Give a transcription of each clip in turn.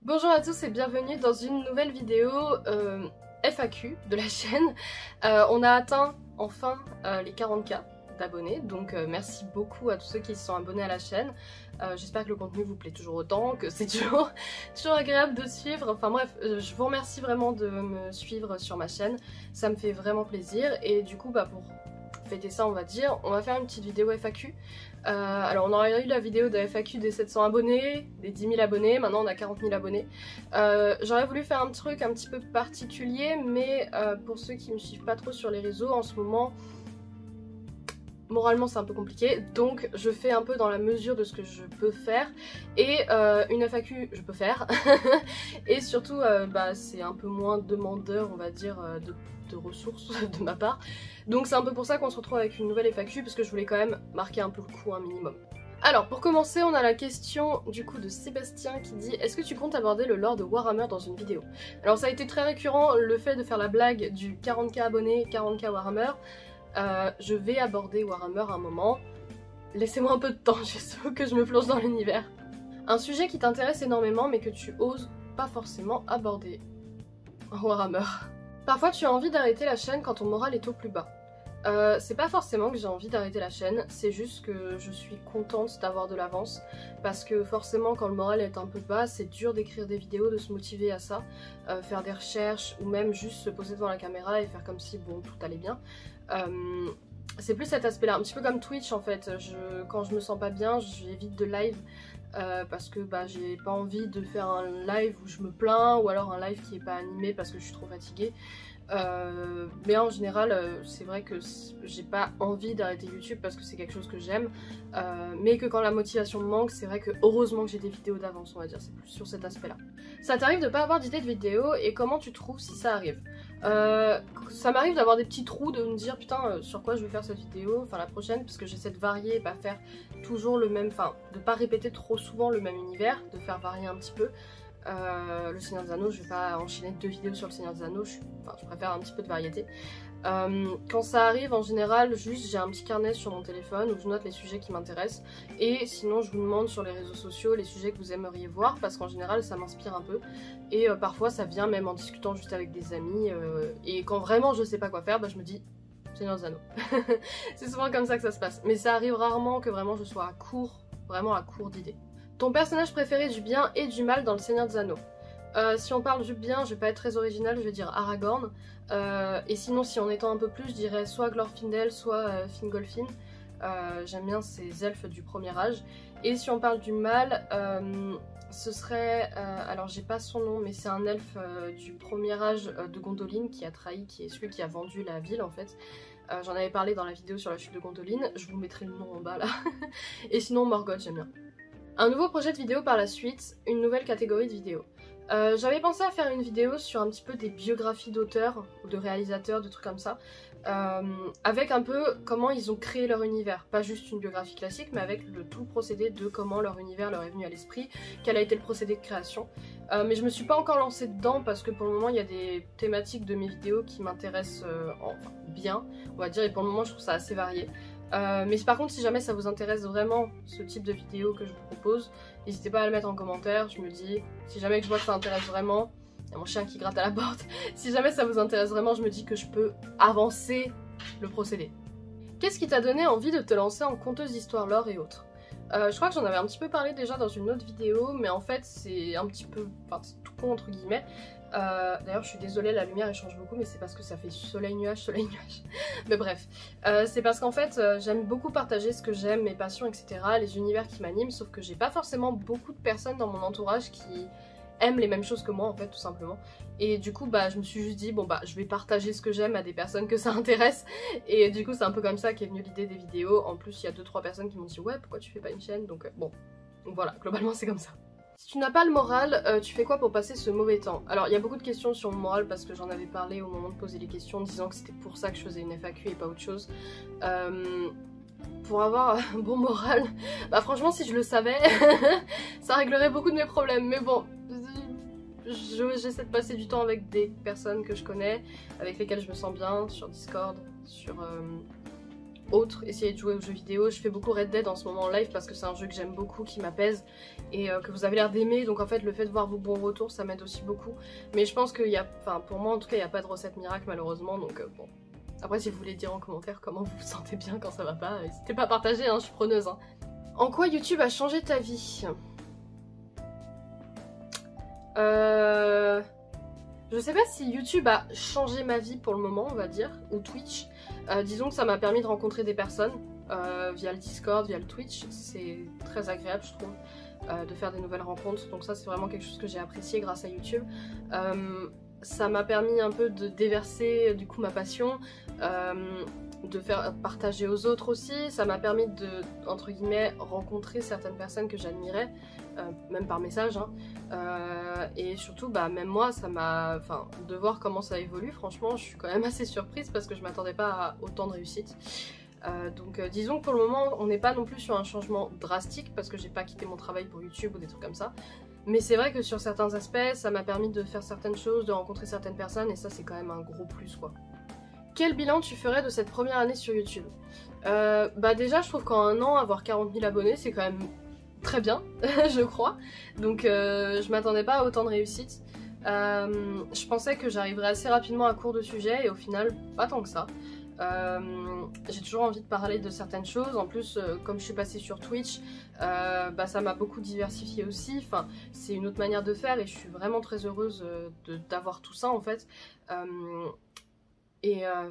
Bonjour à tous et bienvenue dans une nouvelle vidéo FAQ de la chaîne. On a atteint enfin les 40K d'abonnés, donc merci beaucoup à tous ceux qui se sont abonnés à la chaîne. J'espère que le contenu vous plaît toujours autant, que c'est toujours agréable de suivre. Enfin bref, je vous remercie vraiment de me suivre sur ma chaîne, ça me fait vraiment plaisir. Et du coup, pour fêter ça, on va faire une petite vidéo FAQ. Alors on aurait eu la vidéo de FAQ des 700 abonnés, des 10 000 abonnés, maintenant on a 40 000 abonnés. J'aurais voulu faire un truc un petit peu particulier, mais pour ceux qui me suivent pas trop sur les réseaux, en ce moment, moralement c'est un peu compliqué, donc je fais un peu dans la mesure de ce que je peux faire, et une FAQ je peux faire, et surtout c'est un peu moins demandeur, on va dire, de ressources de ma part. Donc c'est un peu pour ça qu'on se retrouve avec une nouvelle FAQ, parce que je voulais quand même marquer un peu le coup un minimum. Alors pour commencer, on a la question du coup de Sébastien qui dit: est-ce que tu comptes aborder le lore de Warhammer dans une vidéo? Alors ça a été très récurrent, le fait de faire la blague du 40K abonnés, 40K Warhammer. Je vais aborder Warhammer à un moment. Laissez-moi un peu de temps, juste que je me plonge dans l'univers. Un sujet qui t'intéresse énormément mais que tu oses pas forcément aborder. Warhammer. Parfois tu as envie d'arrêter la chaîne quand ton moral est au plus bas. C'est pas forcément que j'ai envie d'arrêter la chaîne, c'est juste que je suis contente d'avoir de l'avance, parce que forcément quand le moral est un peu bas, c'est dur d'écrire des vidéos, de se motiver à ça, faire des recherches ou même juste se poser devant la caméra et faire comme si bon tout allait bien. C'est plus cet aspect là, un petit peu comme Twitch en fait. Quand je me sens pas bien, j'évite de live parce que j'ai pas envie de faire un live où je me plains, ou alors un live qui est pas animé parce que je suis trop fatiguée. Mais en général c'est vrai que j'ai pas envie d'arrêter YouTube parce que c'est quelque chose que j'aime, mais que quand la motivation me manque, c'est vrai que heureusement que j'ai des vidéos d'avance, on va dire, c'est plus sur cet aspect là. Ça t'arrive de pas avoir d'idée de vidéo, et comment tu trouves si ça arrive? Ça m'arrive d'avoir des petits trous, de me dire putain sur quoi je vais faire cette vidéo, enfin la prochaine, parce que j'essaie de varier et pas faire toujours le même, enfin de pas répéter trop souvent le même univers, de faire varier un petit peu. Le Seigneur des Anneaux, je vais pas enchaîner 2 vidéos sur le Seigneur des Anneaux, je préfère un petit peu de variété. Quand ça arrive, en général, juste j'ai un petit carnet sur mon téléphone où je note les sujets qui m'intéressent, et sinon je vous demande sur les réseaux sociaux les sujets que vous aimeriez voir, parce qu'en général ça m'inspire un peu, et parfois ça vient même en discutant juste avec des amis, et quand vraiment je sais pas quoi faire, je me dis Seigneur des Anneaux. C'est souvent comme ça que ça se passe, mais ça arrive rarement que vraiment je sois à court, vraiment à court d'idées. Ton personnage préféré du bien et du mal dans le Seigneur des Anneaux? Si on parle du bien, je vais pas être très originale, je vais dire Aragorn. Et sinon, si on étend un peu plus, je dirais soit Glorfindel, soit Fingolfin. J'aime bien ces elfes du premier âge. Et si on parle du mal, ce serait... alors j'ai pas son nom, mais c'est un elfe du premier âge de Gondolin qui a trahi, qui est celui qui a vendu la ville en fait. J'en avais parlé dans la vidéo sur la chute de Gondolin, je vous mettrai le nom en bas là. Et sinon Morgoth, j'aime bien. Un nouveau projet de vidéo par la suite, une nouvelle catégorie de vidéos. J'avais pensé à faire une vidéo sur un petit peu des biographies d'auteurs ou de réalisateurs, de trucs comme ça, avec un peu comment ils ont créé leur univers, pas juste une biographie classique, mais avec tout le procédé de comment leur univers leur est venu à l'esprit, quel a été le procédé de création. Mais je me suis pas encore lancée dedans parce que pour le moment il y a des thématiques de mes vidéos qui m'intéressent bien, on va dire, et pour le moment je trouve ça assez varié. Mais par contre, si jamais ça vous intéresse vraiment ce type de vidéo que je vous propose, n'hésitez pas à le mettre en commentaire. Je me dis, si jamais je vois que ça intéresse vraiment, il y a mon chien qui gratte à la porte, si jamais ça vous intéresse vraiment, je me dis que je peux avancer le procédé. Qu'est-ce qui t'a donné envie de te lancer en conteuse d'histoire lore et autres? Je crois que j'en avais un petit peu parlé déjà dans une autre vidéo, mais en fait c'est un petit peu, enfin c'est tout con entre guillemets. D'ailleurs je suis désolée, la lumière elle change beaucoup, mais c'est parce que ça fait soleil nuage. Mais bref, c'est parce qu'en fait j'aime beaucoup partager ce que j'aime, mes passions, etc., les univers qui m'animent, sauf que j'ai pas forcément beaucoup de personnes dans mon entourage qui aiment les mêmes choses que moi en fait, tout simplement. Et du coup je me suis juste dit bon je vais partager ce que j'aime à des personnes que ça intéresse, et du coup c'est un peu comme ça qu'est venue l'idée des vidéos. En plus il y a 2-3 personnes qui m'ont dit ouais pourquoi tu fais pas une chaîne, donc bon, donc voilà, globalement c'est comme ça. Si tu n'as pas le moral, tu fais quoi pour passer ce mauvais temps? Alors il y a beaucoup de questions sur le moral parce que j'en avais parlé au moment de poser les questions, en disant que c'était pour ça que je faisais une FAQ et pas autre chose. Pour avoir un bon moral, franchement si je le savais, ça réglerait beaucoup de mes problèmes, mais bon, j'essaie de passer du temps avec des personnes que je connais, avec lesquelles je me sens bien, sur Discord, sur autre, essayer de jouer aux jeux vidéo. Je fais beaucoup Red Dead en ce moment en live parce que c'est un jeu que j'aime beaucoup, qui m'apaise et que vous avez l'air d'aimer, donc en fait le fait de voir vos bons retours ça m'aide aussi beaucoup. Mais je pense qu'il y a, enfin pour moi en tout cas il n'y a pas de recette miracle malheureusement, donc bon. Après si vous voulez dire en commentaire comment vous vous sentez bien quand ça va pas, n'hésitez pas à partager, hein, je suis preneuse. Hein. En quoi YouTube a changé ta vie? Je sais pas si YouTube a changé ma vie pour le moment, on va dire, ou Twitch. Disons que ça m'a permis de rencontrer des personnes via le Discord, via le Twitch. C'est très agréable, je trouve, de faire des nouvelles rencontres. Donc ça, c'est vraiment quelque chose que j'ai apprécié grâce à YouTube. Ça m'a permis un peu de déverser, du coup, ma passion, de faire partager aux autres aussi. Ça m'a permis de, entre guillemets, rencontrer certaines personnes que j'admirais. Même par message, hein. Et surtout bah même moi ça m'a, enfin de voir comment ça évolue, franchement je suis quand même assez surprise parce que je m'attendais pas à autant de réussite. Donc disons que pour le moment on n'est pas non plus sur un changement drastique parce que j'ai pas quitté mon travail pour YouTube ou des trucs comme ça, mais c'est vrai que sur certains aspects ça m'a permis de faire certaines choses, de rencontrer certaines personnes et ça c'est quand même un gros plus quoi. Quel bilan tu ferais de cette première année sur YouTube? Bah déjà je trouve qu'en un an avoir 40 000 abonnés c'est quand même très bien, je crois. Donc je m'attendais pas à autant de réussite. Je pensais que j'arriverais assez rapidement à court de sujet et au final pas tant que ça. J'ai toujours envie de parler de certaines choses. En plus, comme je suis passée sur Twitch, bah, ça m'a beaucoup diversifié aussi. Enfin, c'est une autre manière de faire et je suis vraiment très heureuse d'avoir tout ça en fait.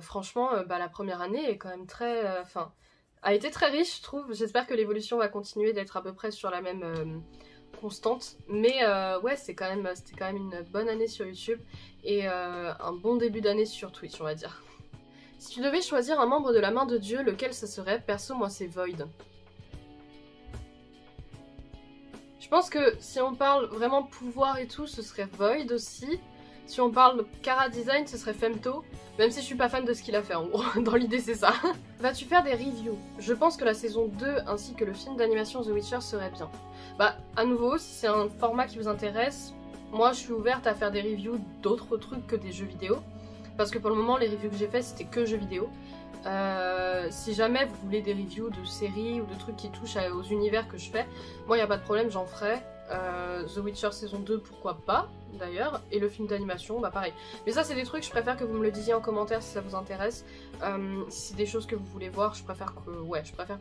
Franchement, bah, la première année est quand même très... a été très riche, je trouve. J'espère que l'évolution va continuer d'être à peu près sur la même constante. Mais ouais, c'était quand même une bonne année sur YouTube et un bon début d'année sur Twitch, on va dire. Si tu devais choisir un membre de la main de Dieu, lequel ce serait? Perso, moi, c'est Void. Je pense que si on parle vraiment pouvoir et tout, ce serait Void aussi. Si on parle Cara Design, ce serait Femto. Même si je suis pas fan de ce qu'il a fait, en gros. Dans l'idée, c'est ça. Vas-tu faire des reviews? Je pense que la saison 2 ainsi que le film d'animation The Witcher serait bien. Bah, à nouveau, si c'est un format qui vous intéresse, moi, je suis ouverte à faire des reviews d'autres trucs que des jeux vidéo. Parce que pour le moment, les reviews que j'ai fait, c'était que jeux vidéo. Si jamais vous voulez des reviews de séries ou de trucs qui touchent aux univers que je fais, moi, il n'y a pas de problème, j'en ferai. The Witcher saison 2 pourquoi pas d'ailleurs, et le film d'animation bah pareil, mais ça c'est des trucs je préfère que vous me le disiez en commentaire si ça vous intéresse. Si c'est des choses que vous voulez voir je préfère que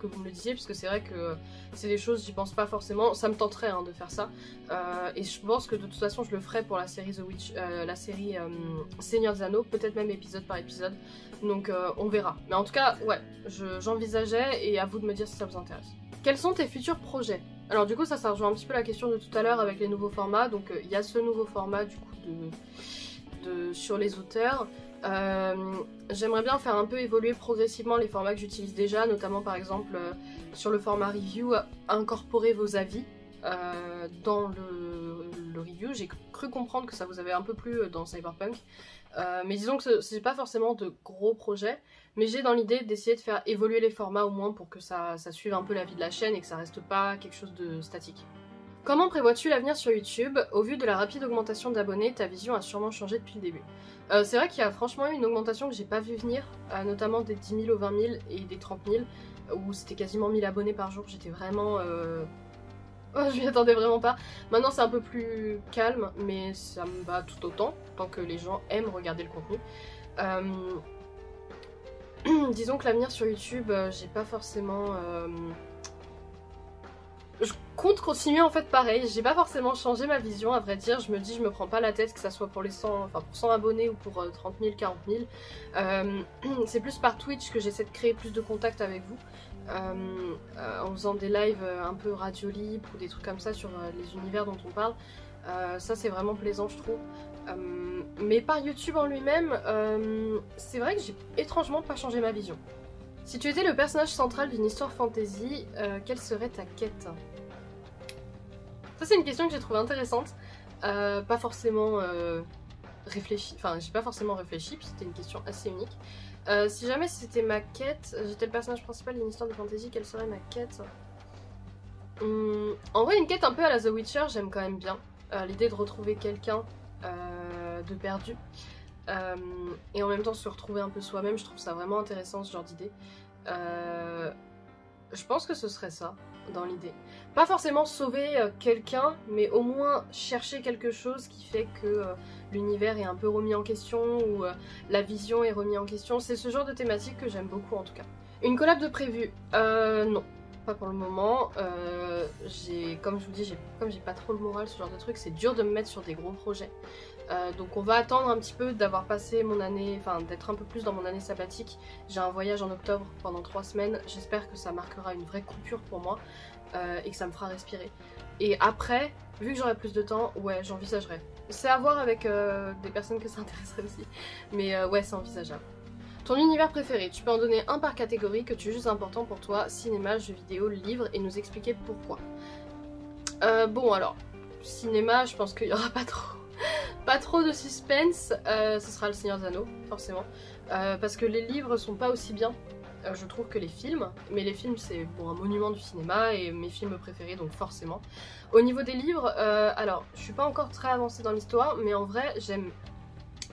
vous me le disiez parce que c'est vrai que c'est des choses j'y pense pas forcément, ça me tenterait hein, de faire ça et je pense que de toute façon je le ferai pour la série Seigneur des Anneaux, peut-être même épisode par épisode, donc on verra, mais en tout cas ouais j'envisageais et à vous de me dire si ça vous intéresse. Quels sont tes futurs projets? Alors du coup ça rejoint un petit peu la question de tout à l'heure avec les nouveaux formats, donc il y a ce nouveau format du coup sur les auteurs. J'aimerais bien faire un peu évoluer progressivement les formats que j'utilise déjà, notamment par exemple sur le format review, incorporer vos avis dans le review. J'ai cru comprendre que ça vous avait un peu plu dans Cyberpunk, mais disons que c'est pas forcément de gros projets, mais j'ai dans l'idée d'essayer de faire évoluer les formats au moins pour que ça suive un peu la vie de la chaîne et que ça reste pas quelque chose de statique. Comment prévois-tu l'avenir sur YouTube? Au vu de la rapide augmentation d'abonnés, ta vision a sûrement changé depuis le début. C'est vrai qu'il y a franchement eu une augmentation que j'ai pas vu venir, notamment des 10 000 aux 20 000 et des 30 000, où c'était quasiment 1000 abonnés par jour, j'étais vraiment... Oh, je m'y attendais vraiment pas. Maintenant c'est un peu plus calme, mais ça me va tout autant, tant que les gens aiment regarder le contenu. Disons que l'avenir sur YouTube, j'ai pas forcément... Je compte continuer en fait pareil, j'ai pas forcément changé ma vision à vrai dire, je me dis je me prends pas la tête que ça soit pour les 100 abonnés ou pour 30 000, 40 000. C'est plus par Twitch que j'essaie de créer plus de contact avec vous, en faisant des lives un peu radio libre ou des trucs comme ça sur les univers dont on parle. Ça c'est vraiment plaisant je trouve. Mais par YouTube en lui-même, c'est vrai que j'ai étrangement pas changé ma vision. Si tu étais le personnage central d'une histoire fantasy, quelle serait ta quête? Ça c'est une question que j'ai trouvée intéressante, pas forcément réfléchie, enfin j'ai pas forcément réfléchi, puis c'était une question assez unique. Si jamais c'était ma quête, j'étais le personnage principal d'une histoire de fantasy, quelle serait ma quête? En vrai une quête un peu à la The Witcher, j'aime quand même bien, l'idée de retrouver quelqu'un de perdu. Et en même temps se retrouver un peu soi-même, je trouve ça vraiment intéressant ce genre d'idée. Je pense que ce serait ça, dans l'idée. Pas forcément sauver quelqu'un, mais au moins chercher quelque chose qui fait que l'univers est un peu remis en question, ou la vision est remise en question. C'est ce genre de thématique que j'aime beaucoup en tout cas. Une collab de prévu, non. Pas pour le moment. Comme je vous dis, comme j'ai pas trop le moral, ce genre de truc, c'est dur de me mettre sur des gros projets. Donc on va attendre un petit peu d'avoir passé mon année, enfin d'être un peu plus dans mon année sabbatique. J'ai un voyage en octobre pendant 3 semaines, j'espère que ça marquera une vraie coupure pour moi et que ça me fera respirer. Et après, vu que j'aurai plus de temps, ouais, j'envisagerai. C'est à voir avec des personnes que ça intéresserait aussi, mais ouais, c'est envisageable. Ton univers préféré, tu peux en donner un par catégorie que tu juges important pour toi, cinéma, jeux vidéo, livres, et nous expliquer pourquoi. Bon alors, cinéma, je pense qu'il n'y aura pas trop de suspense, ce sera Le Seigneur des Anneaux, forcément. Parce que les livres sont pas aussi bien, je trouve, que les films. Mais les films, c'est bon, un monument du cinéma et mes films préférés, donc forcément. Au niveau des livres, alors, je suis pas encore très avancée dans l'histoire, mais en vrai, j'aime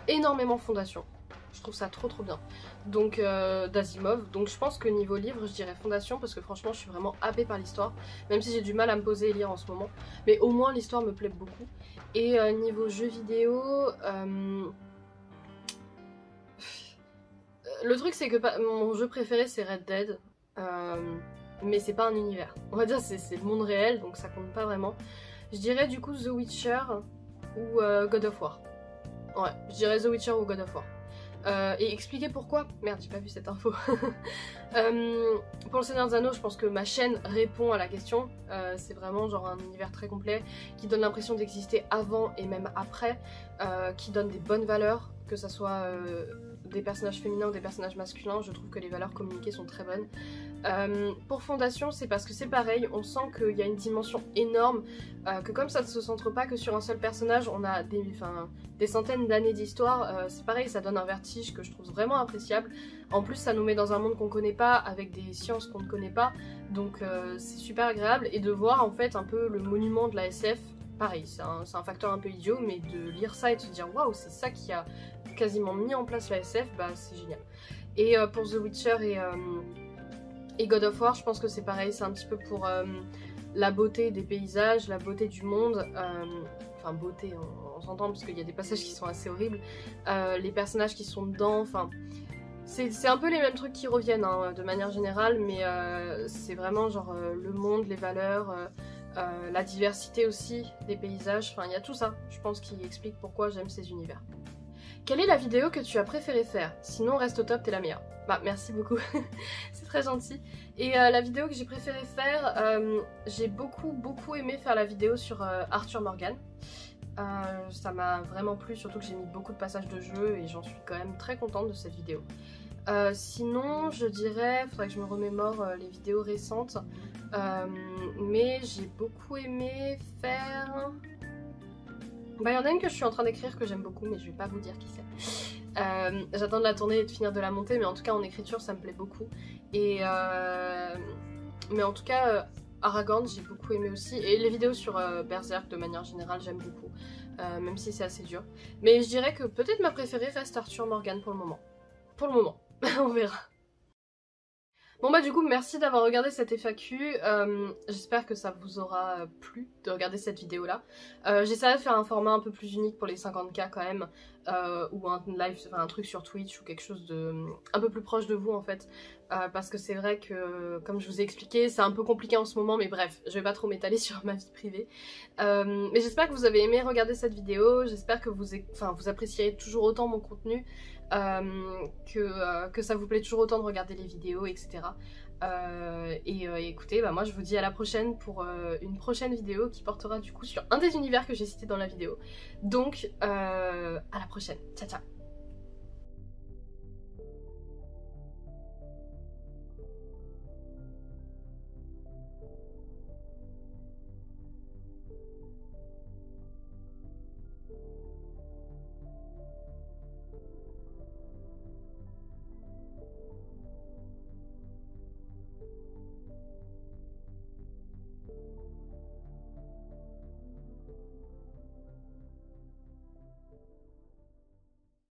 énormément Fondation. Je trouve ça trop bien. Donc d'Asimov. Donc je pense que niveau livre, je dirais Fondation parce que franchement je suis vraiment happée par l'histoire. Même si j'ai du mal à me poser et lire en ce moment. Mais au moins l'histoire me plaît beaucoup. Et niveau jeux vidéo... Le truc c'est que mon jeu préféré c'est Red Dead. Mais c'est pas un univers. On va dire c'est le monde réel donc ça compte pas vraiment. Je dirais du coup The Witcher ou God of War. Ouais, je dirais The Witcher ou God of War. Et expliquer pourquoi. Merde, j'ai pas vu cette info. Pour le Seigneur des Anneaux, je pense que ma chaîne répond à la question. C'est vraiment genre un univers très complet qui donne l'impression d'exister avant et même après, qui donne des bonnes valeurs, que ça soit des personnages féminins ou des personnages masculins. Je trouve que les valeurs communiquées sont très bonnes. Pour Fondation, c'est parce que c'est pareil, on sent qu'il y a une dimension énorme, que comme ça ne se centre pas que sur un seul personnage, on a des centaines d'années d'histoire, c'est pareil, ça donne un vertige que je trouve vraiment appréciable. En plus ça nous met dans un monde qu'on connaît pas, avec des sciences qu'on ne connaît pas, donc c'est super agréable, et de voir en fait un peu le monument de la SF, pareil, c'est un facteur un peu idiot, mais de lire ça et de se dire waouh, c'est ça qui a quasiment mis en place la SF, bah c'est génial. Et pour The Witcher et God of War, je pense que c'est pareil, c'est un petit peu pour la beauté des paysages, la beauté du monde, enfin beauté on s'entend parce qu'il y a des passages qui sont assez horribles, les personnages qui sont dedans, enfin c'est un peu les mêmes trucs qui reviennent hein, de manière générale, mais c'est vraiment genre le monde, les valeurs, la diversité aussi des paysages, enfin il y a tout ça, je pense, qui explique pourquoi j'aime ces univers. Quelle est la vidéo que tu as préféré faire? Sinon reste au top, t'es la meilleure. Bah merci beaucoup, c'est très gentil. Et la vidéo que j'ai préféré faire, j'ai beaucoup aimé faire la vidéo sur Arthur Morgan. Ça m'a vraiment plu, surtout que j'ai mis beaucoup de passages de jeu et j'en suis quand même très contente de cette vidéo. Sinon je dirais, faudrait que je me remémore les vidéos récentes, mais j'ai beaucoup aimé faire... Bah il y en a une que je suis en train d'écrire que j'aime beaucoup mais je vais pas vous dire qui c'est. J'attends de la tourner et de finir de la monter, mais en tout cas en écriture ça me plaît beaucoup. Et mais en tout cas Aragorn j'ai beaucoup aimé aussi, et les vidéos sur Berserk de manière générale j'aime beaucoup, même si c'est assez dur. Mais je dirais que peut-être ma préférée reste Arthur Morgan pour le moment. Pour le moment, on verra. Bon bah du coup merci d'avoir regardé cette FAQ, j'espère que ça vous aura plu de regarder cette vidéo là. J'essaierai de faire un format un peu plus unique pour les 50K quand même, ou un live, enfin un truc sur Twitch ou quelque chose de un peu plus proche de vous en fait, parce que c'est vrai que comme je vous ai expliqué c'est un peu compliqué en ce moment, mais bref je vais pas trop m'étaler sur ma vie privée. Mais j'espère que vous avez aimé regarder cette vidéo, j'espère que vous apprécierez toujours autant mon contenu, que ça vous plaît toujours autant de regarder les vidéos, etc. Écoutez, bah moi je vous dis à la prochaine pour une prochaine vidéo qui portera du coup sur un des univers que j'ai cité dans la vidéo. Donc à la prochaine, ciao ciao.